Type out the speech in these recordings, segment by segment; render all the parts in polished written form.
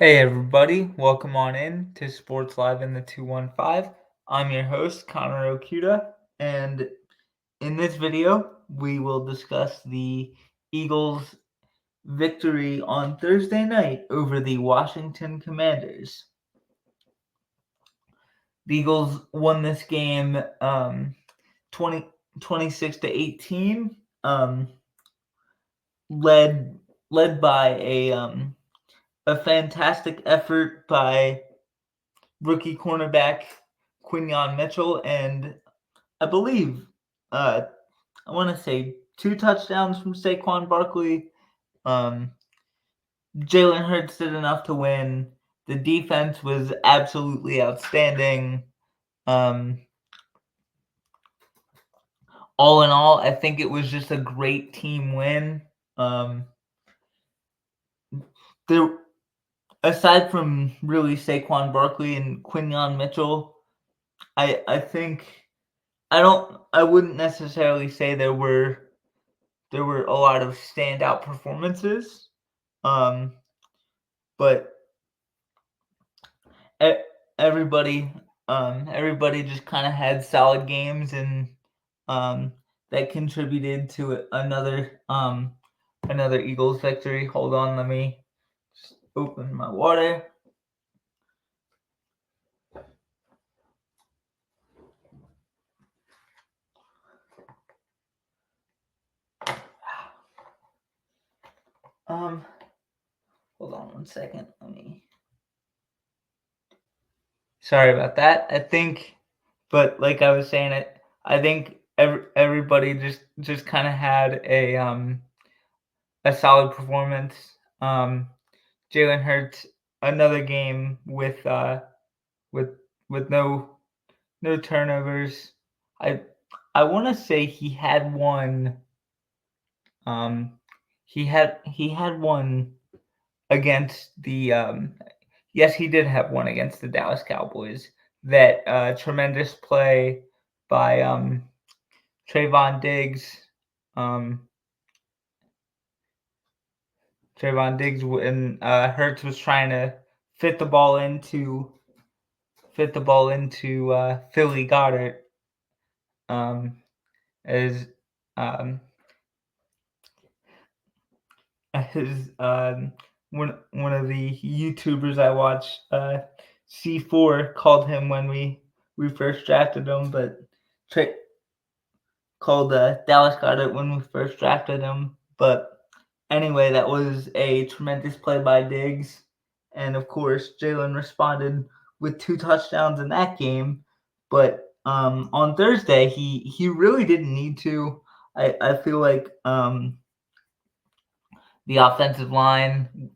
Hey everybody, welcome on in to Sports Live in the 215. I'm your host, Connor Okuda, and in this video, we will discuss the Eagles' victory on Thursday night over the Washington Commanders. The Eagles won this game 26 to 18, led by a fantastic effort by rookie cornerback Quinyon Mitchell, and I believe I want to say 2 touchdowns from Saquon Barkley. Jalen Hurts did enough to win. The defense was absolutely outstanding. All in all, I think it was just a great team win. There, aside from really Saquon Barkley and Quinyon Mitchell, I think I wouldn't necessarily say there were a lot of standout performances, but e- everybody everybody just kind of had solid games, and that contributed to another Eagles victory. Hold on, let me just open my water. Hold on one second. Sorry about that. But like I was saying, I think everybody just kind of had a solid performance. Jalen Hurts, another game with with no turnovers. I I want to say he had one. He had one against the yes, he did have one against the Dallas Cowboys. That tremendous play by Trayvon Diggs. Um, Trayvon Diggs when Hurts was trying to fit the ball into Philly Goddard, as um, as one of the YouTubers I watch, C4, called him when we first drafted him, but Tra- called Dallas Goedert when we first drafted him. But anyway, that was a tremendous play by Diggs, and of course Jalen responded with 2 touchdowns in that game. But on Thursday, he really didn't need to. I feel like the offensive line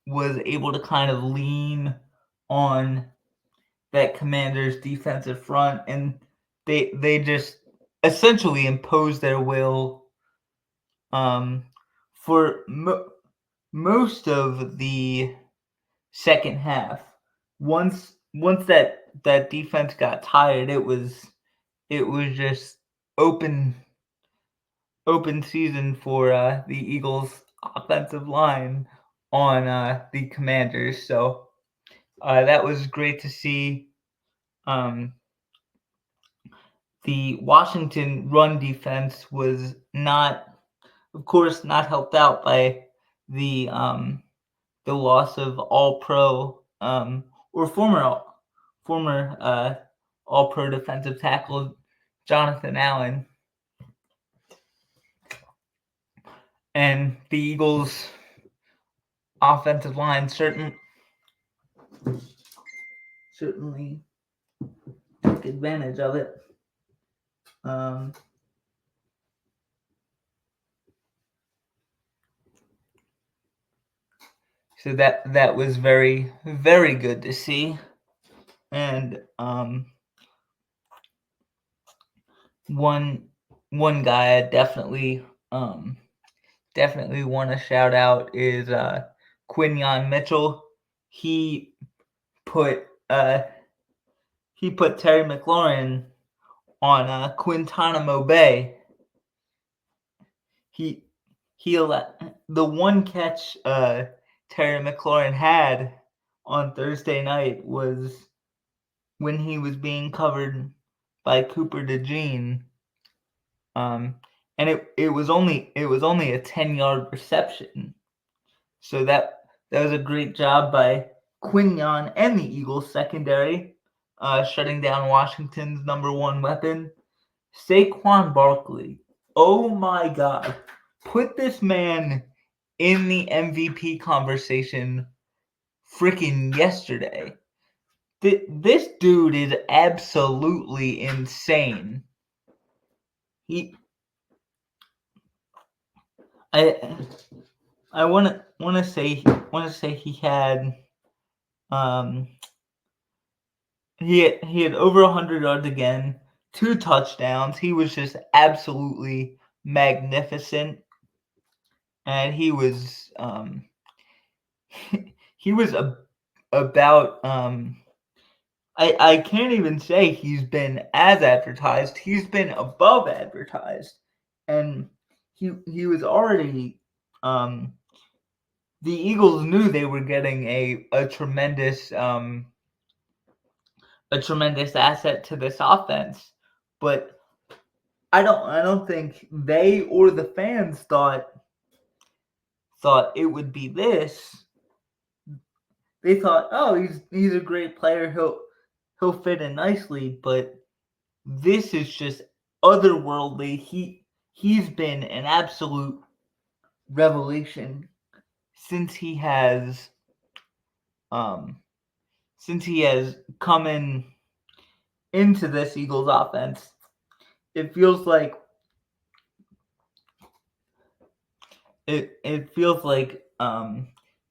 was able to kind of lean on that Commanders defensive front, and they just essentially imposed their will for most of the second half. Once that defense got tired, it was just open season for the Eagles offensive line on the Commanders. So that was great to see. Um, the Washington run defense was not, of course, not helped out by the loss of All Pro or former All Pro defensive tackle Jonathan Allen, and the Eagles offensive line certainly took advantage of it. Um, so that was very, very good to see, and one guy I definitely want to shout out is Quinyon Mitchell. He put uh, Terry McLaurin on Guantanamo Bay. He the one catch Terry McLaurin had on Thursday night was when he was being covered by Cooper DeJean. And it was only a 10-yard reception. So that was a great job by Quinyon and the Eagles secondary, shutting down Washington's number one weapon, Saquon Barkley. Oh my God. Put this man in the MVP conversation freaking yesterday. This dude is absolutely insane. I want to say he had he had over 100 yards again, 2 touchdowns. He was just absolutely magnificent, and he was he was about I can't even say he's been as advertised. He's been above advertised, and he was already the Eagles knew they were getting a tremendous asset to this offense, but I don't think they or the fans thought it would be this. They thought, oh, he's a great player. He'll fit in nicely, but this is just otherworldly. He's been an absolute revelation since he has come into this Eagles offense. It feels like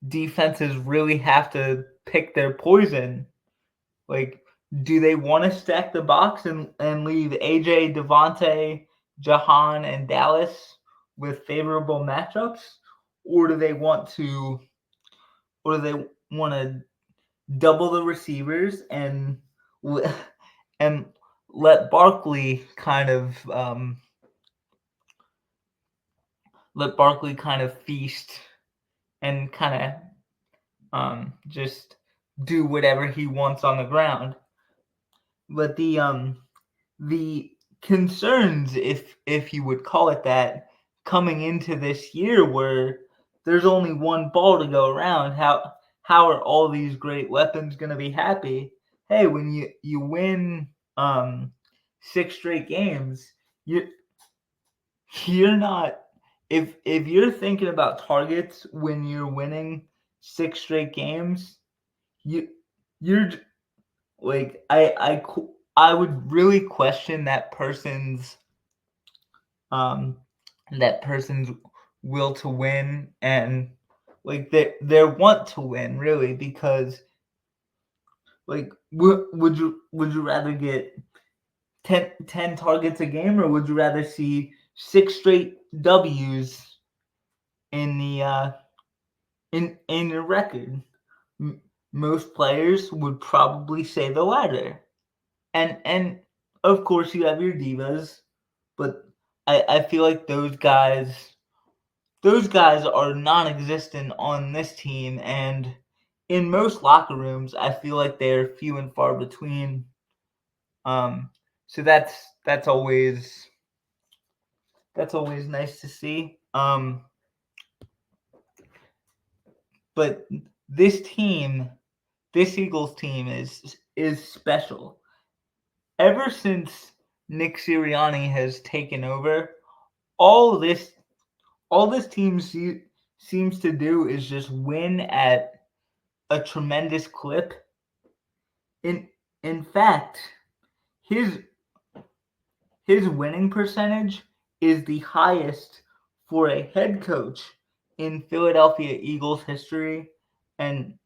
defenses really have to pick their poison. Like, do they want to stack the box and leave AJ, Devontae, Jahan, and Dallas with favorable matchups, or do they want to double the receivers and let Barkley kind of feast and kind of just do whatever he wants on the ground. But the concerns, if you would call it that, coming into this year were there's only one ball to go around. How are all these great weapons going to be happy? Hey, when you win 6 straight games, you're not, if you're thinking about targets when you're winning 6 straight games, you're like I would really question that person's will to win and like their want to win, really, because like would you rather get 10 targets a game, or would you rather see 6 straight W's in the in your record? Most players would probably say the latter. And of course you have your divas, but I feel like those guys are non-existent on this team, and in most locker rooms I feel like they're few and far between. So that's always nice to see. But this Eagles team is special. Ever since Nick Sirianni has taken over, all this team seems to do is just win at a tremendous clip. In fact, his winning percentage is the highest for a head coach in Philadelphia Eagles history, and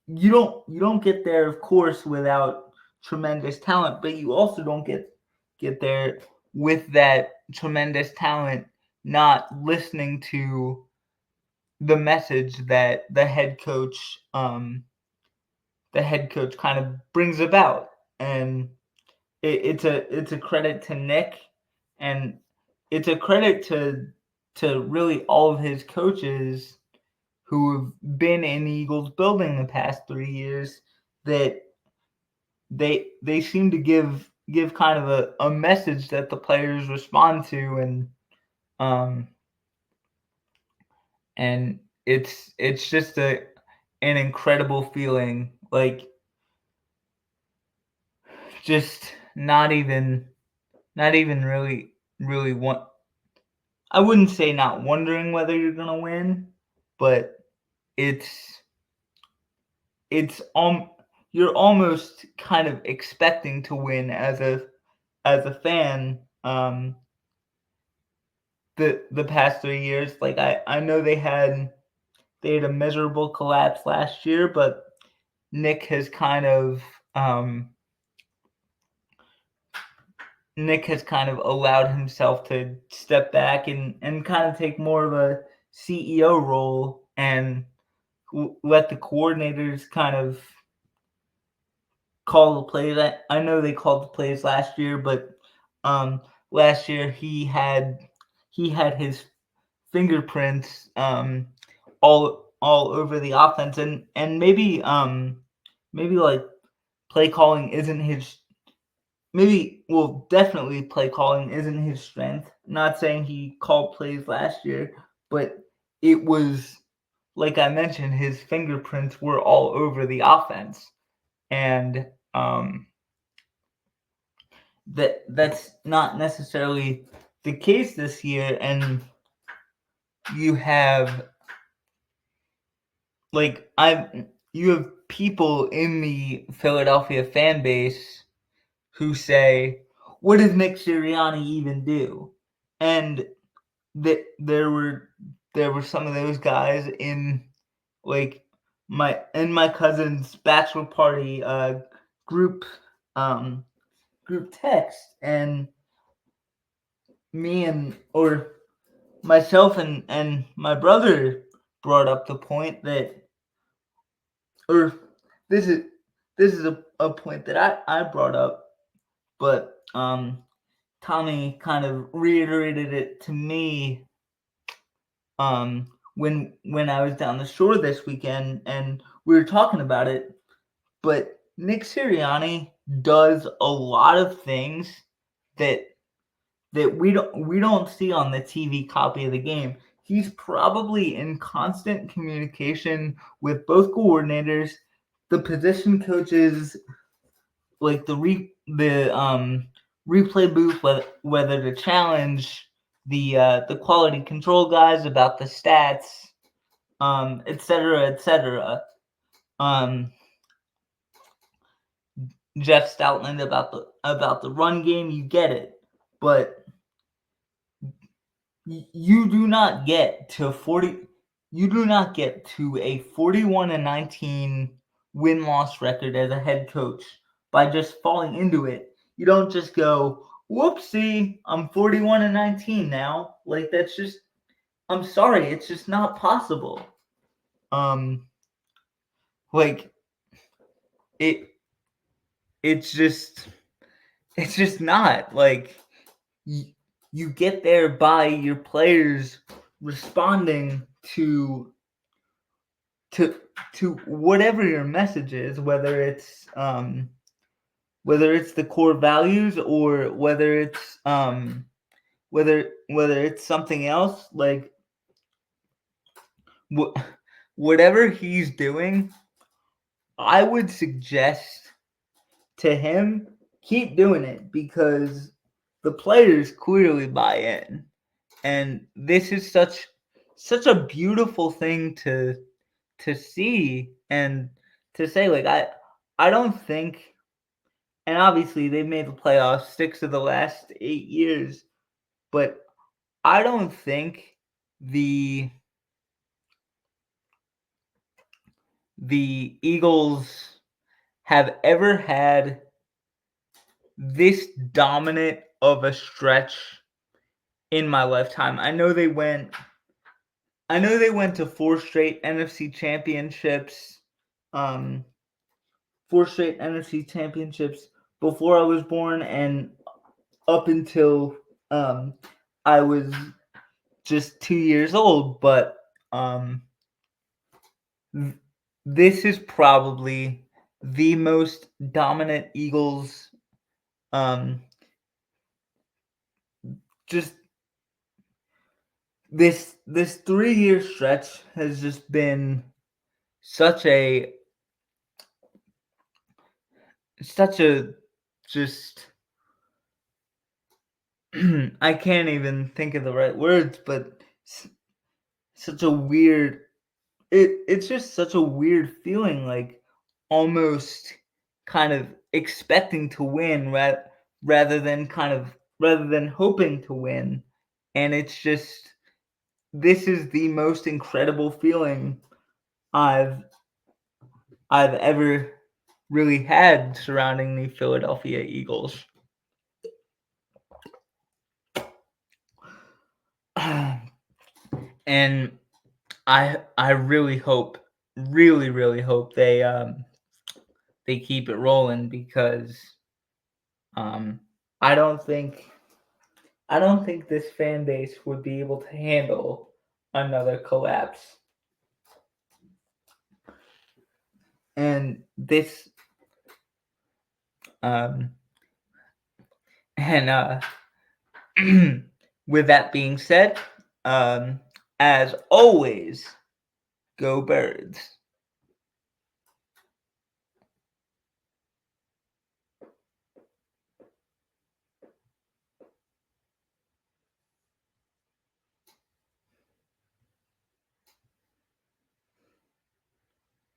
you don't get there, of course, without tremendous talent, but you also don't get there with that tremendous talent not listening to the message that the head coach kind of brings about. And it's a credit to Nick, and it's a credit to really all of his coaches who have been in the Eagles building the past 3 years, that they seem to give kind of a message that the players respond to, and it's just an incredible feeling, like just not even really want. I wouldn't say not wondering whether you're gonna win, but it's you're almost kind of expecting to win as a fan. The past 3 years, like I know they had a miserable collapse last year, but Nick has kind of allowed himself to step back and kind of take more of a CEO role and let the coordinators kind of call the plays. I know they called the plays last year, but last year he had his fingerprints all over the offense, and maybe like play calling isn't his. Definitely play calling isn't his strength. Not saying he called plays last year, but it was, like I mentioned, his fingerprints were all over the offense, and that's not necessarily the case this year. And you have you have people in the Philadelphia fan base who say, "What does Nick Sirianni even do?" And there were some of those guys in like my cousin's bachelor party group text, and me or myself and my brother brought up the point that, or this is a point that I brought up, but Tommy kind of reiterated it to me when I was down the shore this weekend and we were talking about it. But Nick Sirianni does a lot of things that we don't see on the TV copy of the game. He's probably in constant communication with both coordinators, the position coaches, like the replay booth, whether to challenge the quality control guys about the stats, et cetera. Jeff Stoutland about the run game. You get it, but you do not get to 40. You do not get to a 41-19 win-loss record as a head coach by just falling into it. You don't just go, whoopsie, I'm 41-19 now. Like, that's just, I'm sorry, it's just not possible. Like it's just not. Like, you get there by your players responding to whatever your message is, whether it's the core values or whether it's something else. Like, whatever he's doing, I would suggest to him, keep doing it, because the players clearly buy in, and this is such a beautiful thing to see and to say. Like, I don't think, and obviously they've made the playoffs 6 of the last 8 years, but I don't think the Eagles have ever had this dominant of a stretch in my lifetime. I know they went to 4 straight NFC championships. 4 straight NFC championships before I was born, and up until I was just 2 years old. But this is probably the most dominant Eagles um just this 3-year stretch has just been such a just I can't even think of the right words, but such a weird it's just such a weird feeling, like almost kind of expecting to win rather than rather than hoping to win. And it's just this is the most incredible feeling I've I've ever really had surrounding the Philadelphia Eagles. And I really hope, really hope they keep it rolling because um I don't think I don't think this fan base would be able to handle another collapse. And this um and with that being said, as always, go Birds.